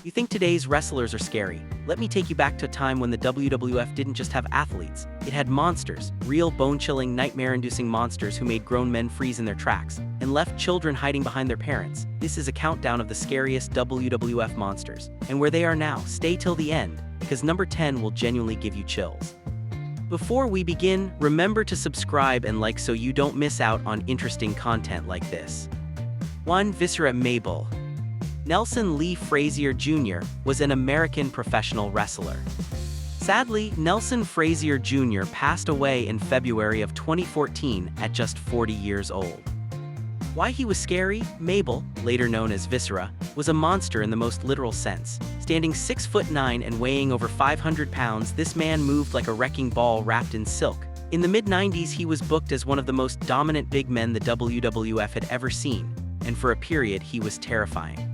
You think today's wrestlers are scary? Let me take you back to a time when the WWF didn't just have athletes. It had monsters, real bone-chilling, nightmare-inducing monsters who made grown men freeze in their tracks and left children hiding behind their parents. This is a countdown of the scariest WWF monsters. And where they are now, stay till the end, because number 10 will genuinely give you chills. Before we begin, remember to subscribe and like so you don't miss out on interesting content like this. 1. Viscera Mabel. Nelson Lee Frazier Jr. was an American professional wrestler. Sadly, Nelson Frazier Jr. passed away in February of 2014 at just 40 years old. Why he was scary? Mabel, later known as Viscera, was a monster in the most literal sense. Standing 6'9" and weighing over 500 pounds, this man moved like a wrecking ball wrapped in silk. In the mid-90s, he was booked as one of the most dominant big men the WWF had ever seen, and for a period, he was terrifying.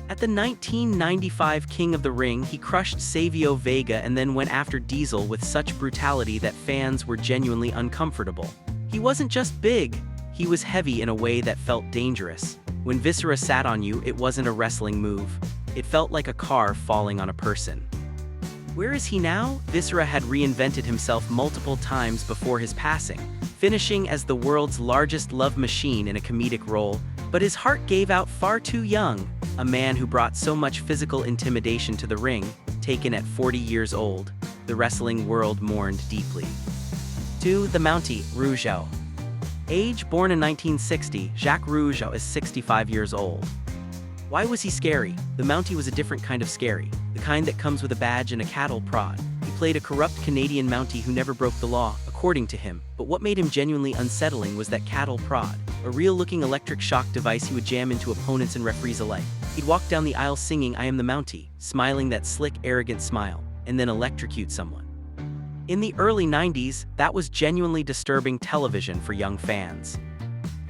At the 1995 King of the Ring, he crushed Savio Vega and then went after Diesel with such brutality that fans were genuinely uncomfortable. He wasn't just big, he was heavy in a way that felt dangerous. When Viscera sat on you, it wasn't a wrestling move. It felt like a car falling on a person. Where is he now? Viscera had reinvented himself multiple times before his passing, finishing as the world's largest love machine in a comedic role, but his heart gave out far too young. A man who brought so much physical intimidation to the ring, taken at 40 years old, the wrestling world mourned deeply. 2. The Mountie, Rougeau. Age: born in 1960, Jacques Rougeau is 65 years old. Why was he scary? The Mountie was a different kind of scary, the kind that comes with a badge and a cattle prod. He played a corrupt Canadian Mountie who never broke the law, according to him, but what made him genuinely unsettling was that cattle prod, a real-looking electric shock device he would jam into opponents and referees alike. He'd walk down the aisle singing "I am the Mountie," smiling that slick, arrogant smile, and then electrocute someone. In the early 90s, that was genuinely disturbing television for young fans.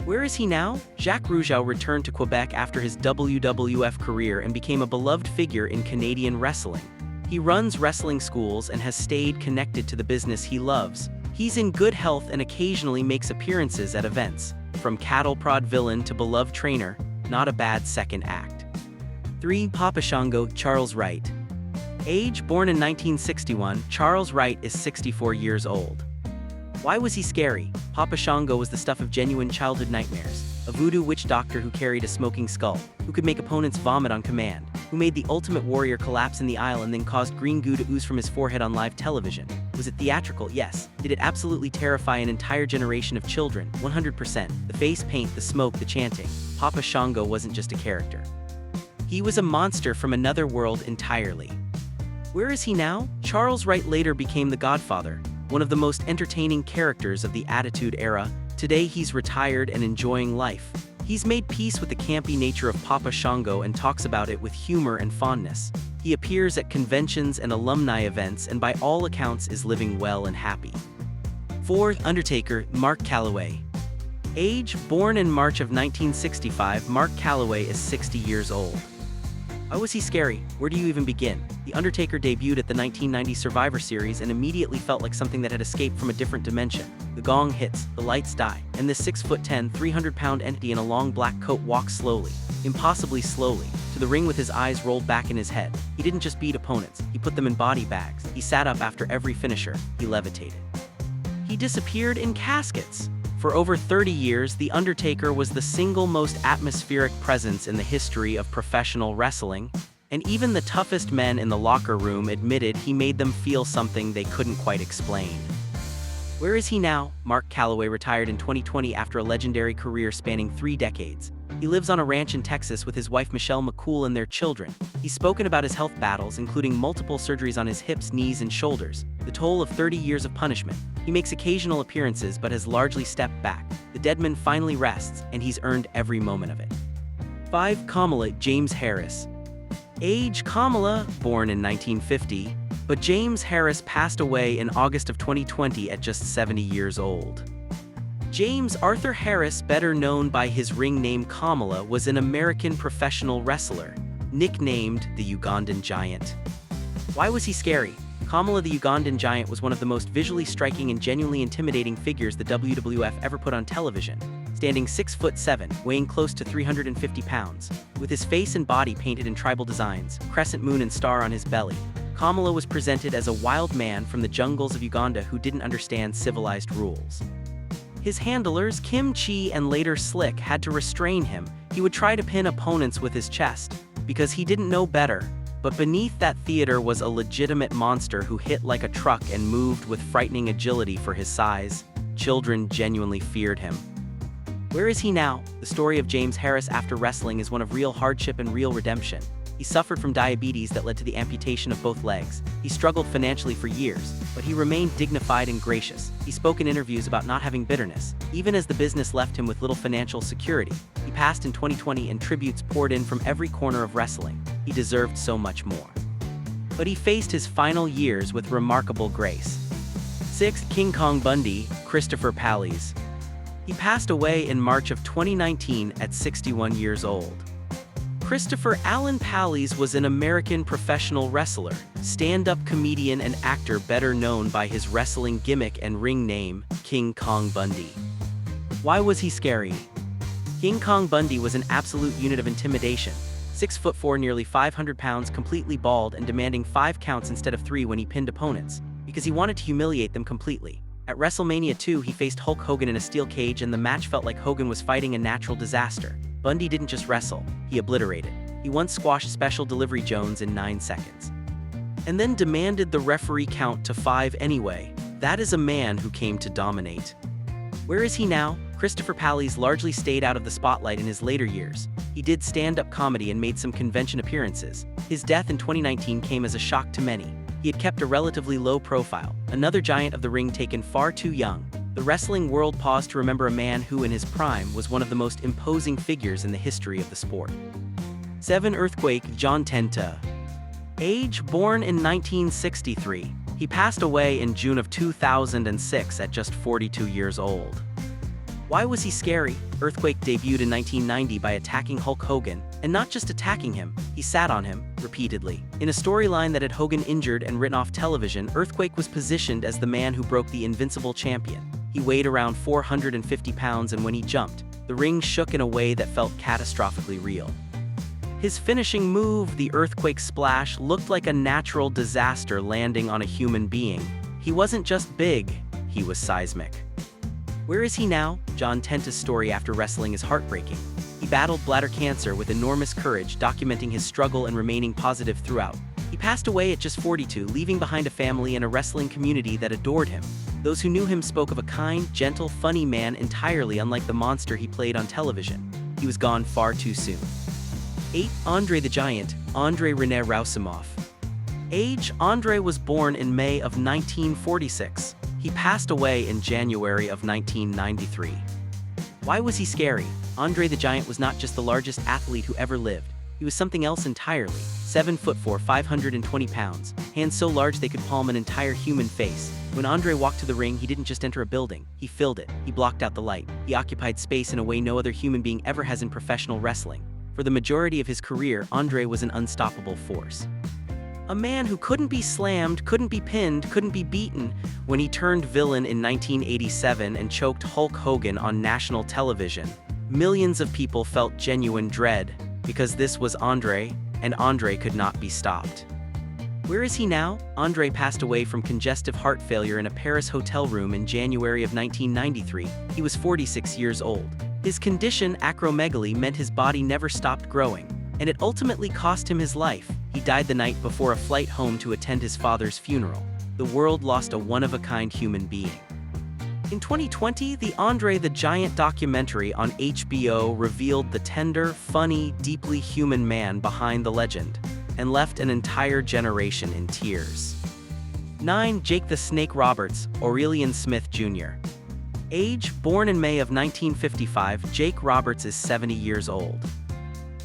Where is he now? Jacques Rougeau returned to Quebec after his WWF career and became a beloved figure in Canadian wrestling. He runs wrestling schools and has stayed connected to the business he loves. He's in good health and occasionally makes appearances at events. From cattle prod villain to beloved trainer, not a bad second act. 3. Papa Shango, Charles Wright. Age: born in 1961, Charles Wright is 64 years old. Why was he scary? Papa Shango was the stuff of genuine childhood nightmares. A voodoo witch doctor who carried a smoking skull, who could make opponents vomit on command, who made the Ultimate Warrior collapse in the aisle and then caused green goo to ooze from his forehead on live television. Was it theatrical? Yes. Did it absolutely terrify an entire generation of children? 100%. The face paint, the smoke, the chanting. Papa Shango wasn't just a character. He was a monster from another world entirely. Where is he now? Charles Wright later became the Godfather, one of the most entertaining characters of the Attitude Era. Today he's retired and enjoying life. He's made peace with the campy nature of Papa Shango and talks about it with humor and fondness. He appears at conventions and alumni events and by all accounts is living well and happy. 4. Undertaker, Mark Calaway. Age: born in March of 1965, Mark Calaway is 60 years old. Why was he scary? Where do you even begin? The Undertaker debuted at the 1990 Survivor Series and immediately felt like something that had escaped from a different dimension. The gong hits, the lights die, and this 6'10", 300-pound entity in a long black coat walks slowly, impossibly slowly, to the ring with his eyes rolled back in his head. He didn't just beat opponents, he put them in body bags. He sat up after every finisher. He levitated. He disappeared in caskets. For over 30 years, The Undertaker was the single most atmospheric presence in the history of professional wrestling, and even the toughest men in the locker room admitted he made them feel something they couldn't quite explain. Where is he now? Mark Calaway retired in 2020 after a legendary career spanning 3 decades. He lives on a ranch in Texas with his wife Michelle McCool and their children. He's spoken about his health battles, including multiple surgeries on his hips, knees, and shoulders, the toll of 30 years of punishment. He makes occasional appearances but has largely stepped back. The deadman finally rests, and he's earned every moment of it. 5. Kamala, James Harris. Age: Kamala, born in 1950, but James Harris passed away in August of 2020 at just 70 years old. James Arthur Harris, better known by his ring name Kamala, was an American professional wrestler, nicknamed the Ugandan Giant. Why was he scary? Kamala the Ugandan Giant was one of the most visually striking and genuinely intimidating figures the WWF ever put on television. standing 6'7", weighing close to 350 pounds. With his face and body painted in tribal designs, crescent moon and star on his belly, Kamala was presented as a wild man from the jungles of Uganda who didn't understand civilized rules. His handlers, Kim Chi and later Slick, had to restrain him. He would try to pin opponents with his chest, because he didn't know better. But beneath that theater was a legitimate monster who hit like a truck and moved with frightening agility for his size. Children genuinely feared him. Where is he now? The story of James Harris after wrestling is one of real hardship and real redemption. He suffered from diabetes that led to the amputation of both legs. He struggled financially for years, but he remained dignified and gracious. He spoke in interviews about not having bitterness, even as the business left him with little financial security. He passed in 2020 and tributes poured in from every corner of wrestling. He deserved so much more. But he faced his final years with remarkable grace. 6. King Kong Bundy, Christopher Pallies. He passed away in March of 2019 at 61 years old. Christopher Allen Pallies was an American professional wrestler, stand-up comedian and actor better known by his wrestling gimmick and ring name, King Kong Bundy. Why was he scary? King Kong Bundy was an absolute unit of intimidation. 6'4", nearly 500 pounds, completely bald and demanding 5 counts instead of 3 when he pinned opponents, because he wanted to humiliate them completely. At WrestleMania 2, he faced Hulk Hogan in a steel cage and the match felt like Hogan was fighting a natural disaster. Bundy didn't just wrestle, he obliterated. He once squashed Special Delivery Jones in 9 seconds. And then demanded the referee count to 5 anyway. That is a man who came to dominate. Where is he now? Christopher Pallies largely stayed out of the spotlight in his later years. He did stand-up comedy and made some convention appearances. His death in 2019 came as a shock to many. He had kept a relatively low profile, another giant of the ring taken far too young. The wrestling world paused to remember a man who in his prime was one of the most imposing figures in the history of the sport. 7. Earthquake John Tenta. Age: born in 1963. He passed away in June of 2006 at just 42 years old. Why was he scary? Earthquake debuted in 1990 by attacking Hulk Hogan, and not just attacking him, he sat on him, repeatedly. In a storyline that had Hogan injured and written off television, Earthquake was positioned as the man who broke the Invincible champion. He weighed around 450 pounds and when he jumped, the ring shook in a way that felt catastrophically real. His finishing move, the Earthquake Splash, looked like a natural disaster landing on a human being. He wasn't just big, he was seismic. Where is he now? John Tenta's story after wrestling is heartbreaking. He battled bladder cancer with enormous courage, documenting his struggle and remaining positive throughout. He passed away at just 42, leaving behind a family and a wrestling community that adored him. Those who knew him spoke of a kind, gentle, funny man entirely unlike the monster he played on television. He was gone far too soon. 8. Andre the Giant, Andre René Rousimov. Age: Andre was born in May of 1946. He passed away in January of 1993. Why was he scary? Andre the Giant was not just the largest athlete who ever lived. He was something else entirely. 7'4", 520 pounds, hands so large they could palm an entire human face. When Andre walked to the ring, he didn't just enter a building, he filled it. He blocked out the light. He occupied space in a way no other human being ever has in professional wrestling. For the majority of his career, Andre was an unstoppable force. A man who couldn't be slammed, couldn't be pinned, couldn't be beaten. When he turned villain in 1987 and choked Hulk Hogan on national television, millions of people felt genuine dread, because this was Andre, and Andre could not be stopped. Where is he now? Andre passed away from congestive heart failure in a Paris hotel room in January of 1993. He was 46 years old. His condition, acromegaly, meant his body never stopped growing, and it ultimately cost him his life. He died the night before a flight home to attend his father's funeral. The world lost a one-of-a-kind human being. In 2020, the Andre the Giant documentary on HBO revealed the tender, funny, deeply human man behind the legend, and left an entire generation in tears. 9. Jake the Snake Roberts, Aurelian Smith Jr. Age: born in May of 1955, Jake Roberts is 70 years old.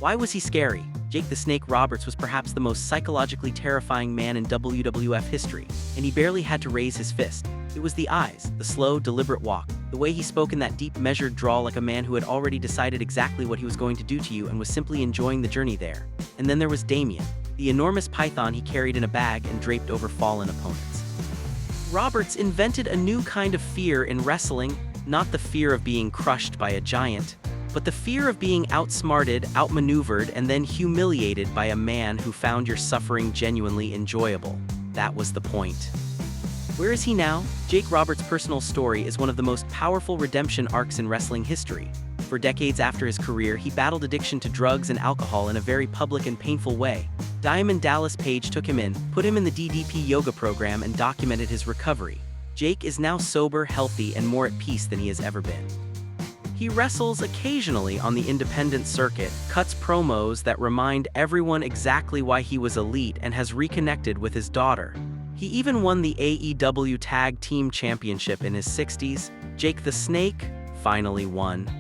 Why was he scary? Jake the Snake Roberts was perhaps the most psychologically terrifying man in WWF history, and he barely had to raise his fist. It was the eyes, the slow, deliberate walk, the way he spoke in that deep, measured drawl like a man who had already decided exactly what he was going to do to you and was simply enjoying the journey there. And then there was Damien, the enormous python he carried in a bag and draped over fallen opponents. Roberts invented a new kind of fear in wrestling, not the fear of being crushed by a giant, but the fear of being outsmarted, outmaneuvered, and then humiliated by a man who found your suffering genuinely enjoyable. That was the point. Where is he now? Jake Roberts' personal story is one of the most powerful redemption arcs in wrestling history. For decades after his career, he battled addiction to drugs and alcohol in a very public and painful way. Diamond Dallas Page took him in, put him in the DDP yoga program, and documented his recovery. Jake is now sober, healthy, and more at peace than he has ever been. He wrestles occasionally on the independent circuit, cuts promos that remind everyone exactly why he was elite, and has reconnected with his daughter. He even won the AEW Tag Team Championship in his 60s. Jake the Snake finally won.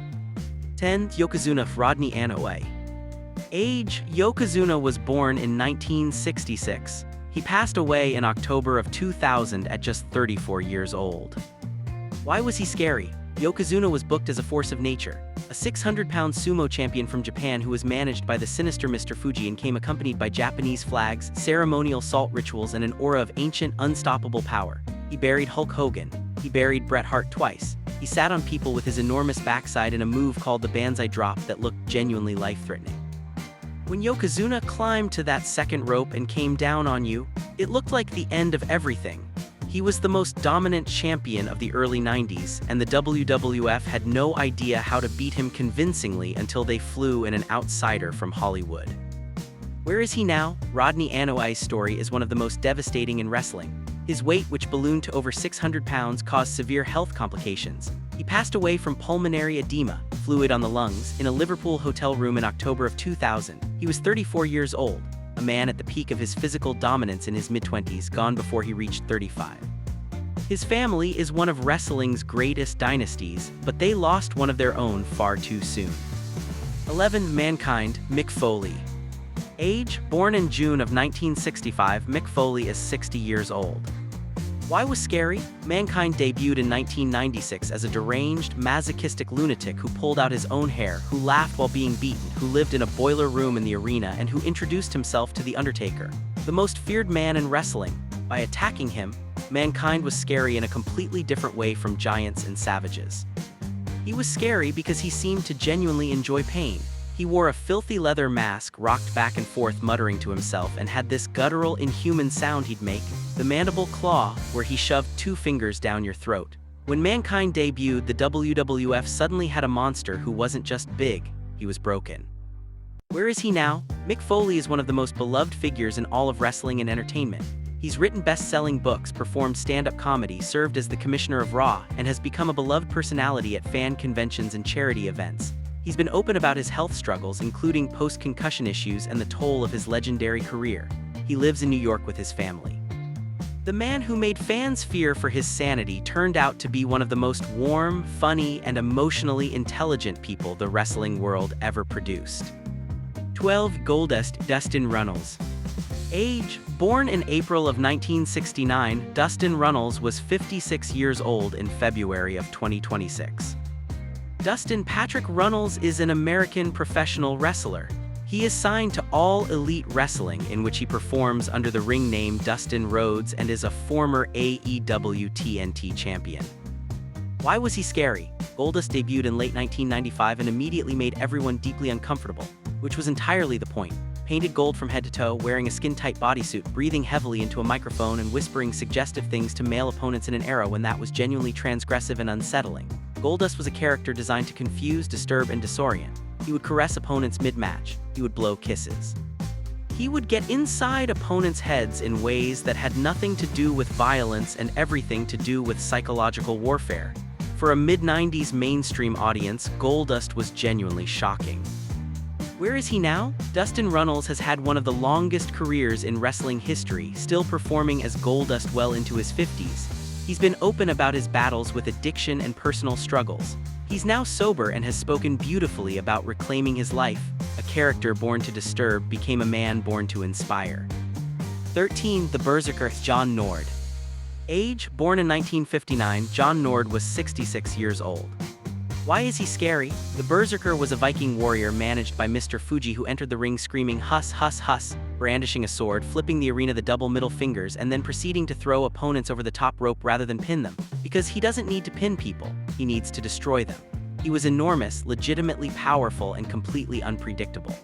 10. Yokozuna Rodney Anoa'i. Age: Yokozuna was born in 1966. He passed away in October of 2000 at just 34 years old. Why was he scary? Yokozuna was booked as a force of nature, a 600-pound sumo champion from Japan who was managed by the sinister Mr. Fuji and came accompanied by Japanese flags, ceremonial salt rituals, and an aura of ancient, unstoppable power. He buried Hulk Hogan. He buried Bret Hart twice. He sat on people with his enormous backside in a move called the Banzai Drop that looked genuinely life-threatening. When Yokozuna climbed to that second rope and came down on you, it looked like the end of everything. He was the most dominant champion of the early 90s, and the WWF had no idea how to beat him convincingly until they flew in an outsider from Hollywood. Where is he now? Rodney Anoa'i's story is one of the most devastating in wrestling. His weight, which ballooned to over 600 pounds, caused severe health complications. He passed away from pulmonary edema, fluid on the lungs, in a Liverpool hotel room in October of 2000. He was 34 years old. A man at the peak of his physical dominance in his mid-20s, gone before he reached 35. His family is one of wrestling's greatest dynasties, but they lost one of their own far too soon. 11. Mankind, Mick Foley. Age: born in June of 1965, Mick Foley is 60 years old. Why was scary? Mankind debuted in 1996 as a deranged, masochistic lunatic who pulled out his own hair, who laughed while being beaten, who lived in a boiler room in the arena, and who introduced himself to The Undertaker, the most feared man in wrestling. By attacking him, Mankind was scary in a completely different way from giants and savages. He was scary because he seemed to genuinely enjoy pain. He wore a filthy leather mask, rocked back and forth muttering to himself, and had this guttural, inhuman sound he'd make, the mandible claw, where he shoved 2 fingers down your throat. When Mankind debuted, the WWF suddenly had a monster who wasn't just big, he was broken. Where is he now? Mick Foley is one of the most beloved figures in all of wrestling and entertainment. He's written best-selling books, performed stand-up comedy, served as the commissioner of Raw, and has become a beloved personality at fan conventions and charity events. He's been open about his health struggles, including post-concussion issues and the toll of his legendary career. He lives in New York with his family. The man who made fans fear for his sanity turned out to be one of the most warm, funny, and emotionally intelligent people the wrestling world ever produced. 12. Goldust, Dustin Runnels. Age: born in April of 1969, Dustin Runnels was 56 years old in February of 2026. Dustin Patrick Runnels is an American professional wrestler. He is signed to All Elite Wrestling, in which he performs under the ring name Dustin Rhodes, and is a former AEW TNT champion. Why was he scary? Goldust debuted in late 1995 and immediately made everyone deeply uncomfortable, which was entirely the point. Painted gold from head to toe, wearing a skin-tight bodysuit, breathing heavily into a microphone, and whispering suggestive things to male opponents in an era when that was genuinely transgressive and unsettling. Goldust was a character designed to confuse, disturb, and disorient. He would caress opponents mid-match. He would blow kisses. He would get inside opponents' heads in ways that had nothing to do with violence and everything to do with psychological warfare. For a mid-90s mainstream audience, Goldust was genuinely shocking. Where is he now? Dustin Runnels has had one of the longest careers in wrestling history, still performing as Goldust well into his 50s. He's been open about his battles with addiction and personal struggles. He's now sober and has spoken beautifully about reclaiming his life. A character born to disturb became a man born to inspire. 13. The Berzerker, John Nord. Age: born in 1959, John Nord was 66 years old. Why is he scary? The Berzerker was a Viking warrior managed by Mr. Fuji who entered the ring screaming "Huss, Huss, Huss," brandishing a sword, flipping the arena the double middle fingers, and then proceeding to throw opponents over the top rope rather than pin them, because he doesn't need to pin people, he needs to destroy them. He was enormous, legitimately powerful, and completely unpredictable.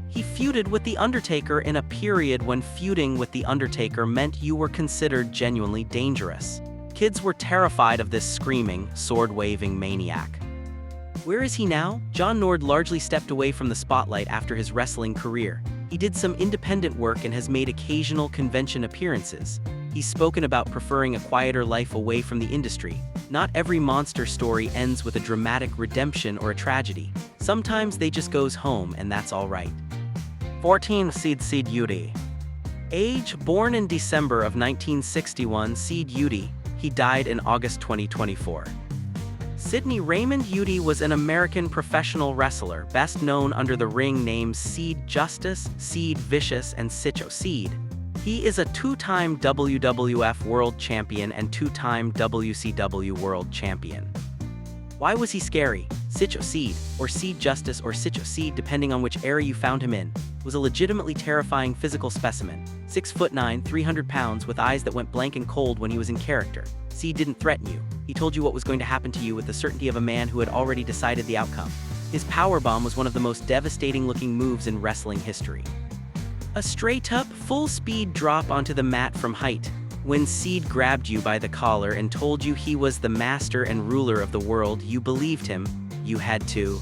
He feuded with The Undertaker in a period when feuding with The Undertaker meant you were considered genuinely dangerous. Kids were terrified of this screaming, sword-waving maniac. Where is he now? John Nord largely stepped away from the spotlight after his wrestling career. He did some independent work and has made occasional convention appearances. He's spoken about preferring a quieter life away from the industry. Not every monster story ends with a dramatic redemption or a tragedy. Sometimes they just goes home, and that's all right. 14. Sid Udy. Age: born in December of 1961, Sid Udy. He died in August 2024. Sidney Raymond Udy was an American professional wrestler, best known under the ring names Sid Justice, Sid Vicious, and Sycho Sid. He is a two-time WWF World Champion and two-time WCW World Champion. Why was he scary? Sycho Sid, or Sid Justice or Sycho Sid depending on which era you found him in, was a legitimately terrifying physical specimen. 6'9", 300 pounds, with eyes that went blank and cold when he was in character. Sid didn't threaten you. He told you what was going to happen to you with the certainty of a man who had already decided the outcome. His powerbomb was one of the most devastating-looking moves in wrestling history. A straight-up, full-speed drop onto the mat from height. When Sid grabbed you by the collar and told you he was the master and ruler of the world, you believed him. You had to.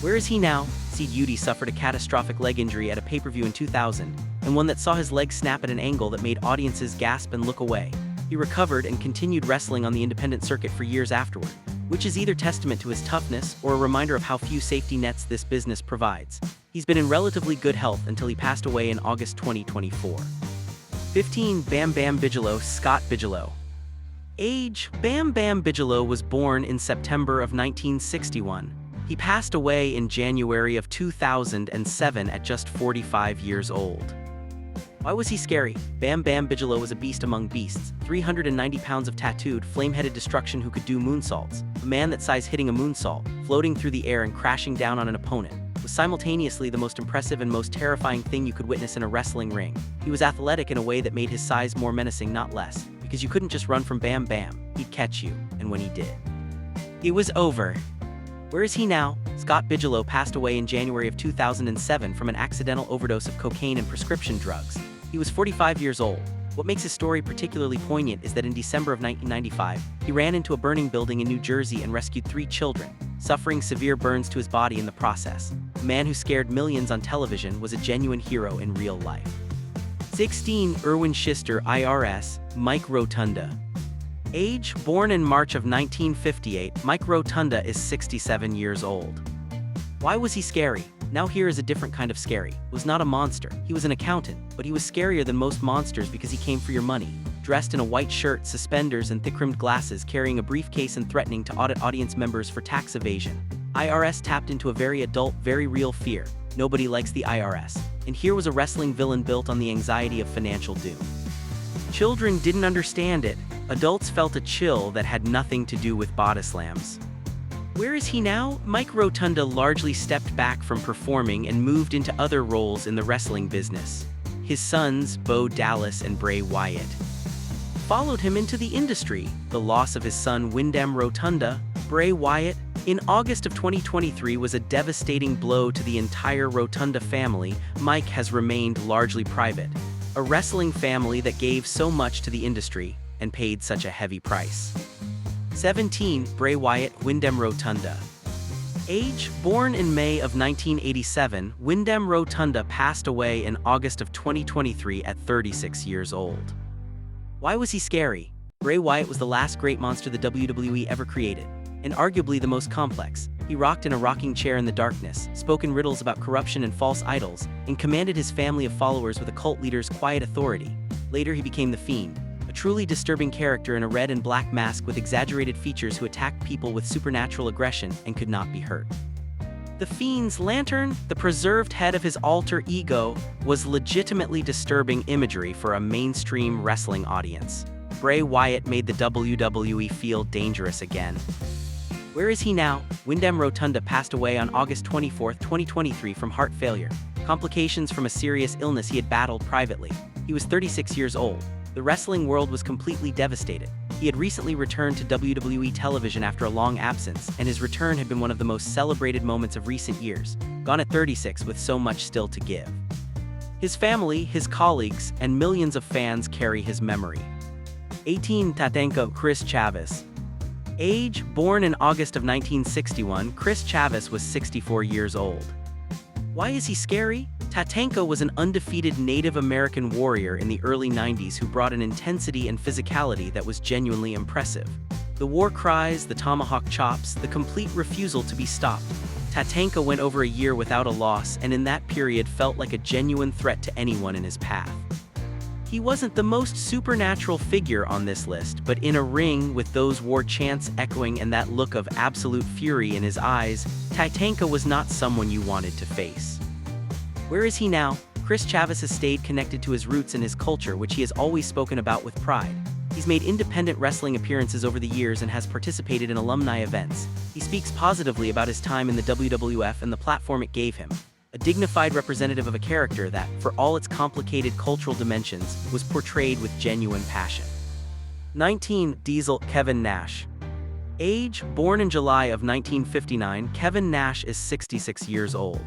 Where is he now? Sid Udy suffered a catastrophic leg injury at a pay-per-view in 2000, and one that saw his leg snap at an angle that made audiences gasp and look away. He recovered and continued wrestling on the independent circuit for years afterward, which is either testament to his toughness or a reminder of how few safety nets this business provides. He's been in relatively good health until he passed away in August 2024. 15. Bam Bam Bigelow, Scott Bigelow. Age: Bam Bam Bigelow was born in September of 1961. He passed away in January of 2007 at just 45 years old. Why was he scary? Bam Bam Bigelow was a beast among beasts, 390 pounds of tattooed, flame-headed destruction who could do moonsaults. A man that size hitting a moonsault, floating through the air and crashing down on an opponent, was simultaneously the most impressive and most terrifying thing you could witness in a wrestling ring. He was athletic in a way that made his size more menacing, not less, because you couldn't just run from Bam Bam. He'd catch you, and when he did, it was over. Where is he now? Scott Bigelow passed away in January of 2007 from an accidental overdose of cocaine and prescription drugs. He was 45 years old. What makes his story particularly poignant is that in December of 1995, he ran into a burning building in New Jersey and rescued 3 children, suffering severe burns to his body in the process. The man who scared millions on television was a genuine hero in real life. 16. Irwin Schyster, IRS, Mike Rotunda. Age: born in March of 1958, Mike Rotunda is 67 years old. Why was he scary? Now here is a different kind of scary. He was not a monster. He was an accountant, but he was scarier than most monsters because he came for your money. Dressed in a white shirt, suspenders, and thick-rimmed glasses, carrying a briefcase and threatening to audit audience members for tax evasion. IRS tapped into a very adult, very real fear. Nobody likes the IRS. And here was a wrestling villain built on the anxiety of financial doom. Children didn't understand it. Adults felt a chill that had nothing to do with body slams. Where is he now? Mike Rotunda largely stepped back from performing and moved into other roles in the wrestling business. His sons, Bo Dallas and Bray Wyatt, followed him into the industry. The loss of his son Wyndham Rotunda, Bray Wyatt, in August of 2023 was a devastating blow to the entire Rotunda family. Mike has remained largely private. A wrestling family that gave so much to the industry and paid such a heavy price. 17. Bray Wyatt, Wyndham Rotunda. Age: born in May of 1987, Wyndham Rotunda passed away in August of 2023 at 36 years old. Why was he scary? Bray Wyatt was the last great monster the WWE ever created, and arguably the most complex. He rocked in a rocking chair in the darkness, spoke in riddles about corruption and false idols, and commanded his family of followers with a cult leader's quiet authority. Later he became the Fiend, a truly disturbing character in a red and black mask with exaggerated features who attacked people with supernatural aggression and could not be hurt. The Fiend's lantern, the preserved head of his alter ego, was legitimately disturbing imagery for a mainstream wrestling audience. Bray Wyatt made the WWE feel dangerous again. Where is he now? Wyndham Rotunda passed away on August 24, 2023 from heart failure. complications from a serious illness he had battled privately. He was 36 years old. The wrestling world was completely devastated. He had recently returned to WWE television after a long absence, and his return had been one of the most celebrated moments of recent years, gone at 36 with so much still to give. His family, his colleagues, and millions of fans carry his memory. 18. Tatanka Chris Chavis. Age: born in August of 1961, Chris Chavis was 64 years old. Why is he scary? Tatanka was an undefeated Native American warrior in the early 90s who brought an intensity and physicality that was genuinely impressive. The war cries, the tomahawk chops, the complete refusal to be stopped. Tatanka went over a year without a loss, and in that period felt like a genuine threat to anyone in his path. He wasn't the most supernatural figure on this list, but in a ring with those war chants echoing and that look of absolute fury in his eyes, Tatanka was not someone you wanted to face. Where is he now? Chris Chavis has stayed connected to his roots and his culture, which he has always spoken about with pride. He's made independent wrestling appearances over the years and has participated in alumni events. He speaks positively about his time in the WWF and the platform it gave him. A dignified representative of a character that, for all its complicated cultural dimensions, was portrayed with genuine passion. 19. Diesel Kevin Nash. Age: born in July of 1959, Kevin Nash is 66 years old.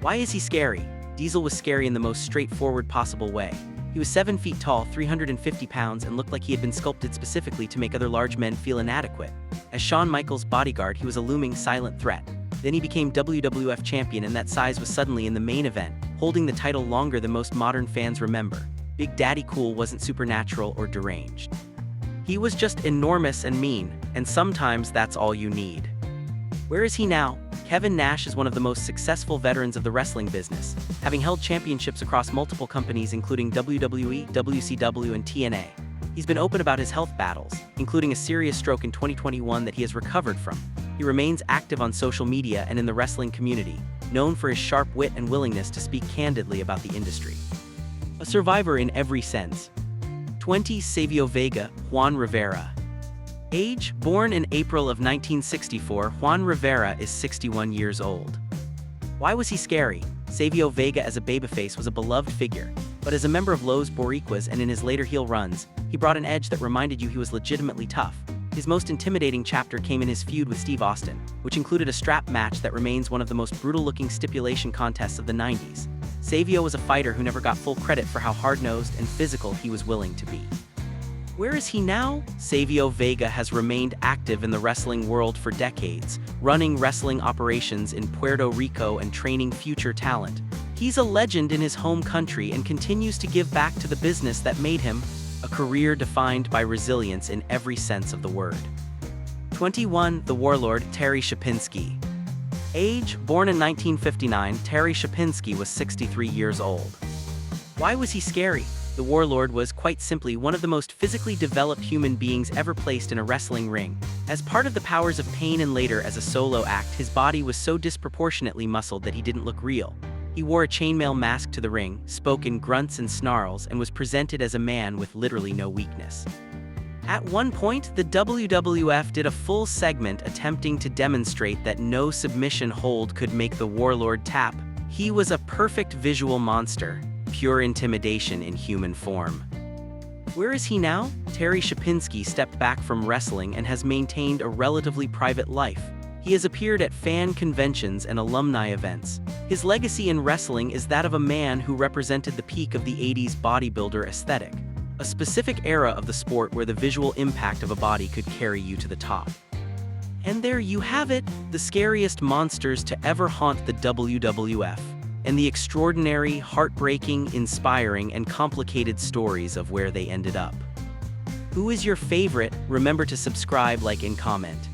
Why is he scary? Diesel was scary in the most straightforward possible way. He was 7 feet tall, 350 pounds, and looked like he had been sculpted specifically to make other large men feel inadequate. As Shawn Michaels' bodyguard, he was a looming, silent threat. Then he became WWF champion, and that size was suddenly in the main event, holding the title longer than most modern fans remember. Big Daddy Cool wasn't supernatural or deranged. He was just enormous and mean, and sometimes that's all you need. Where is he now? Kevin Nash is one of the most successful veterans of the wrestling business, having held championships across multiple companies including WWE, WCW, and TNA. He's been open about his health battles, including a serious stroke in 2021 that he has recovered from. He remains active on social media and in the wrestling community, known for his sharp wit and willingness to speak candidly about the industry. A survivor in every sense. 20. Savio Vega, Juan Rivera. Age: born in April of 1964, Juan Rivera is 61 years old. Why was he scary? Savio Vega as a babyface was a beloved figure, but as a member of Los Boricuas and in his later heel runs, he brought an edge that reminded you he was legitimately tough. His most intimidating chapter came in his feud with Steve Austin, which included a strap match that remains one of the most brutal-looking stipulation contests of the 90s. Savio was a fighter who never got full credit for how hard-nosed and physical he was willing to be. Where is he now? Savio Vega has remained active in the wrestling world for decades, running wrestling operations in Puerto Rico and training future talent. He's a legend in his home country and continues to give back to the business that made him, a career defined by resilience in every sense of the word. 21. The Warlord, Terry Shapinski. Age: born in 1959, Terry Shapinski was 63 years old. Why was he scary? The Warlord was, quite simply, one of the most physically developed human beings ever placed in a wrestling ring. As part of the Powers of Pain and later as a solo act, his body was so disproportionately muscled that he didn't look real. He wore a chainmail mask to the ring, spoke in grunts and snarls, and was presented as a man with literally no weakness. At one point, the WWF did a full segment attempting to demonstrate that no submission hold could make the Warlord tap. He was a perfect visual monster, pure intimidation in human form. Where is he now? Terry Shapinski stepped back from wrestling and has maintained a relatively private life. He has appeared at fan conventions and alumni events. His legacy in wrestling is that of a man who represented the peak of the 80s bodybuilder aesthetic, a specific era of the sport where the visual impact of a body could carry you to the top. And there you have it, the scariest monsters to ever haunt the WWF, and the extraordinary, heartbreaking, inspiring, and complicated stories of where they ended up. Who is your favorite? Remember to subscribe, like, and comment.